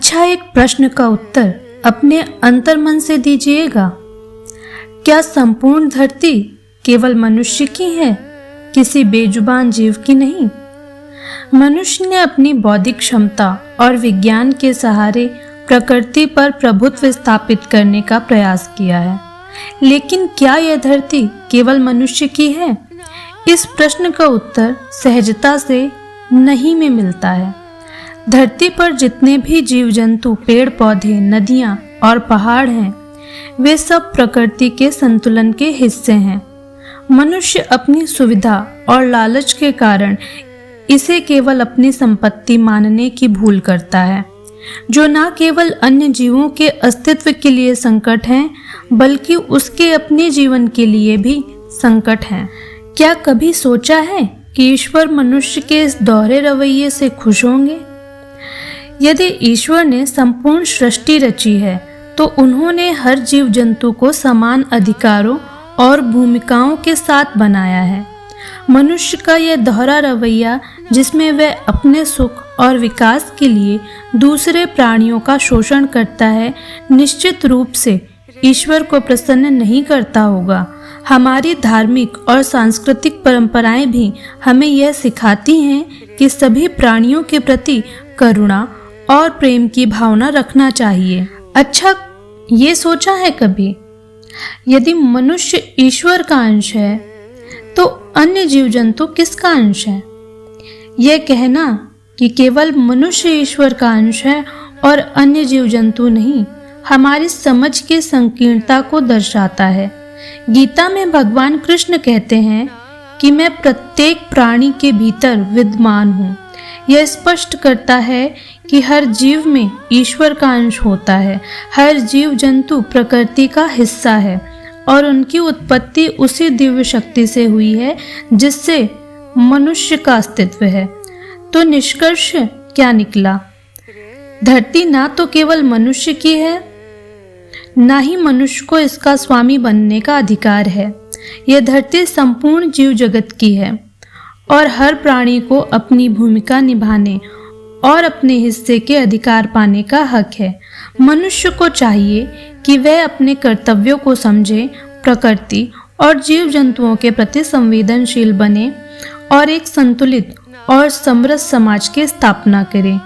अच्छा, एक प्रश्न का उत्तर अपने अंतर्मन से दीजिएगा। क्या संपूर्ण धरती केवल मनुष्य की है, किसी बेजुबान जीव की नहीं? मनुष्य ने अपनी बौद्धिक क्षमता और विज्ञान के सहारे प्रकृति पर प्रभुत्व स्थापित करने का प्रयास किया है, लेकिन क्या यह धरती केवल मनुष्य की है? इस प्रश्न का उत्तर सहजता से नहीं में मिलता है। धरती पर जितने भी जीव जंतु, पेड़ पौधे, नदियां और पहाड़ हैं, वे सब प्रकृति के संतुलन के हिस्से हैं। मनुष्य अपनी सुविधा और लालच के कारण इसे केवल अपनी संपत्ति मानने की भूल करता है, जो न केवल अन्य जीवों के अस्तित्व के लिए संकट है, बल्कि उसके अपने जीवन के लिए भी संकट है। क्या कभी सोचा है कि ईश्वर मनुष्य के इस दोहरे रवैये से खुश होंगे? यदि ईश्वर ने संपूर्ण सृष्टि रची है, तो उन्होंने हर जीव जंतु को समान अधिकारों और भूमिकाओं के साथ बनाया है। मनुष्य का यह दोहरा रवैया, जिसमें वह अपने सुख और विकास के लिए दूसरे प्राणियों का शोषण करता है, निश्चित रूप से ईश्वर को प्रसन्न नहीं करता होगा। हमारी धार्मिक और सांस्कृतिक परंपराएं भी हमें यह सिखाती हैं कि सभी प्राणियों के प्रति करुणा और प्रेम की भावना रखना चाहिए। अच्छा, ये सोचा है कभी, यदि मनुष्य ईश्वर का अंश है, तो अन्य जीव जंतु किसका अंश है? यह कहना कि केवल मनुष्य ईश्वर का अंश है और अन्य जीव जंतु नहीं, हमारी समझ की संकीर्णता को दर्शाता है। गीता में भगवान कृष्ण कहते हैं कि मैं प्रत्येक प्राणी के भीतर विद्यमान हूँ। यह स्पष्ट करता है कि हर जीव में ईश्वर का अंश होता है। हर जीव जंतु प्रकृति का हिस्सा है और उनकी उत्पत्ति उसी दिव्य शक्ति से हुई है जिससे मनुष्य का अस्तित्व है। तो निष्कर्ष क्या निकला? धरती ना तो केवल मनुष्य की है, ना ही मनुष्य को इसका स्वामी बनने का अधिकार है। यह धरती संपूर्ण जीव जगत की है और हर प्राणी को अपनी भूमिका निभाने और अपने हिस्से के अधिकार पाने का हक है। मनुष्य को चाहिए कि वह अपने कर्तव्यों को समझे, प्रकृति और जीव जंतुओं के प्रति संवेदनशील बने और एक संतुलित और समृद्ध समाज की स्थापना करे।